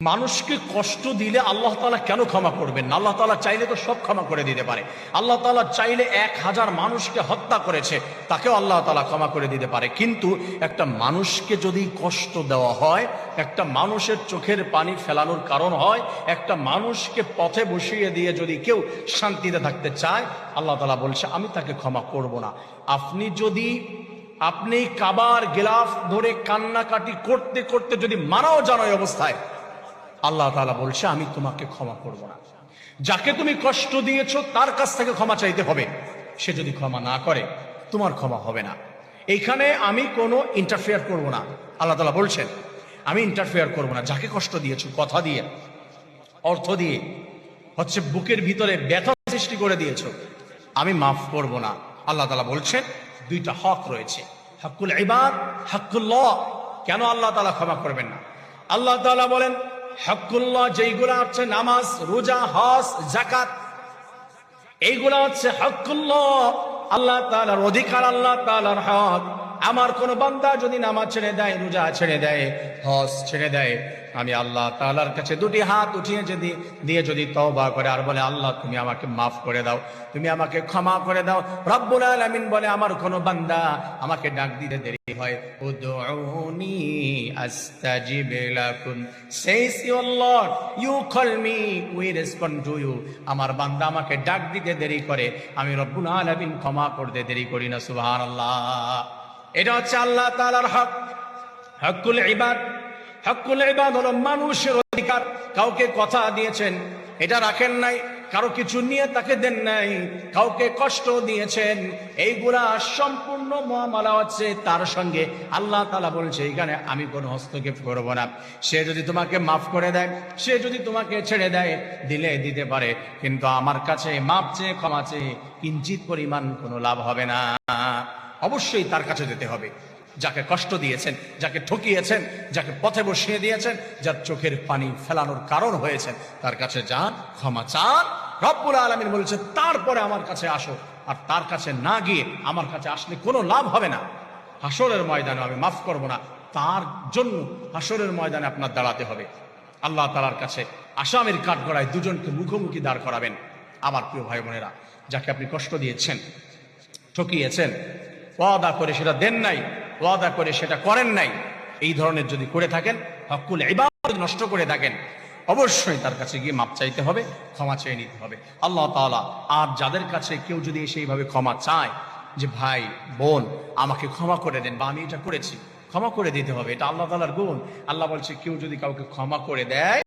মানুষকে কষ্ট দিলে আল্লাহ তাআলা কেন ক্ষমা করবেন না? আল্লাহ তাআলা চাইলে তো সব ক্ষমা করে দিতে পারে। আল্লাহ তাআলা চাইলে 1000 মানুষকে হত্যা করেছে, তাকেও আল্লাহ তাআলা ক্ষমা করে দিতে পারে। কিন্তু একটা মানুষকে যদি কষ্ট দেওয়া হয়, একটা মানুষের চোখের পানি ফেলানোর কারণ হয়, একটা মানুষকে পথে বসিয়ে দিয়ে যদি কেউ শান্তিতে থাকতে চায়, আল্লাহ তাআলা বলছে আমি তাকে ক্ষমা করব না। আপনি কাবার গিলাফ ধরে কান্নাকাটি করতে করতে যদি মারাও যান ওই অবস্থায়, আল্লাহ তাআলা বলছে আমি তোমাকে ক্ষমা করব না। যাকে তুমি কষ্ট দিয়েছো তার কাছ থেকে ক্ষমা চাইতে হবে। সে যদি ক্ষমা না করে, তোমার ক্ষমা হবে না। এইখানে আমি কোনো ইন্টারফেয়ার করব না। আল্লাহ তাআলা বলছেন আমি ইন্টারফেয়ার করব না। যাকে কষ্ট দিয়েছো, কথা দিয়ে, অর্থ দিয়ে, হচ্ছে বুকের ভিতরে ব্যথা সৃষ্টি করে দিয়েছো, আমি মাফ করব না। আল্লাহ তাআলা বলছেন দুইটা হক রয়েছে, হকুল ইবাদ, হকুল্লাহ। কেন আল্লাহ তাআলা ক্ষমা করবেন না? আল্লাহ তাআলা বলেন হকুল্লাহ যেইগুলা হচ্ছে নামাজ, রোজা, হজ, যাকাত, এইগুলা হচ্ছে হকুল্লাহ, আল্লাহ তাআলার অধিকার, আল্লাহ তাআলার হক। আমার কোন বান্দা যদি নামাজ ছেড়ে দেয়, রোজা ছেড়ে দেয়, হজ ছেড়ে দেয়, আমি আল্লাহ তাআলার কাছে দুটি হাত উঠিয়ে দিয়ে যদি তওবা করে আর বলে আল্লাহ তুমি আমাকে মাফ করে দাও, তুমি আমাকে ক্ষমা করে দাও, রব্বুল আলামিন বলে আমার কোন বান্দা আমাকে ডাক দিতে দেরি হয়, উদউনি আস্তাজিব লাকুম, says your Lord, you call me, we respond to you। আমার বান্দা আমাকে ডাক দিতে দেরি করে, আমি রব্বুল আলামিন ক্ষমা করতে দেরি করি না। সুবহানাল্লাহ। এটা হচ্ছে আল্লাহ তাআলার হক, হকুল ইবাদ। হকুল ইবাদ হলো মানুষের অধিকার। কাউকে কথা দিয়েছেন, এটা রাখেন নাই, কারো কিছু নিয়ে তাকে দেন নাই, কাউকে কষ্ট দিয়েছেন, এইগুলা সম্পূর্ণ মুআমালা হচ্ছে তার সঙ্গে। আল্লাহ তাআলা বলছে এখানে আমি কোনো হস্তক্ষেপ করব না। সে যদি তোমাকে মাফ করে দেয়, সে যদি তোমাকে ছেড়ে দেয়, দিলে দিতে পারে, কিন্তু আমার কাছে মাফ চেয়ে, ক্ষমা চেয়ে কিঞ্চিত পরিমাণ কোনো লাভ হবে না। অবশ্যই তার কাছে যেতে হবে। যাকে কষ্ট দিয়েছেন, যাকে ঠকিয়েছেন, যাকে পথে বসিয়ে দিয়েছেন, যার চোখের পানি ফেলানোর কারণ হয়েছেন, তার কাছে যান, ক্ষমা চান। রব্বুল আলামিন বলেছে তারপরে আমার কাছে আসো। আর তার কাছে না গিয়ে আমার কাছে আসলে কোনো লাভ হবে না। হাসরের ময়দানে আমি মাফ করব না, তার জন্য হাসরের ময়দানে আপনার দাঁড়াতে হবে। আল্লাহ তাআলার কাছে আসামির কাঠগড়ায় দুজনকে মুখোমুখি দাঁড় করাবেন। আমার প্রিয় ভাই বোনেরা, যাকে আপনি কষ্ট দিয়েছেন, ঠকিয়েছেন, ওয়াদা করে সেটা দেন নাই, ওয়াদা করে সেটা করেন নাই, এই ধরনের যদি করে থাকেন, হকুল ইবাদত নষ্ট করে থাকেন, অবশ্যই তার কাছে গিয়ে মাপ চাইতে হবে, ক্ষমা চেয়ে নিতে হবে। আল্লাহ তাআলা আর যাদের কাছে কেউ যদি সেইভাবে ক্ষমা চায় যে ভাই বোন আমাকে ক্ষমা করে দেন, বা আমি এটা করেছি, ক্ষমা করে দিতে হবে, এটা আল্লাহ তাআলার গুণ। আল্লাহ বলছে কেউ যদি কাউকে ক্ষমা করে দেয়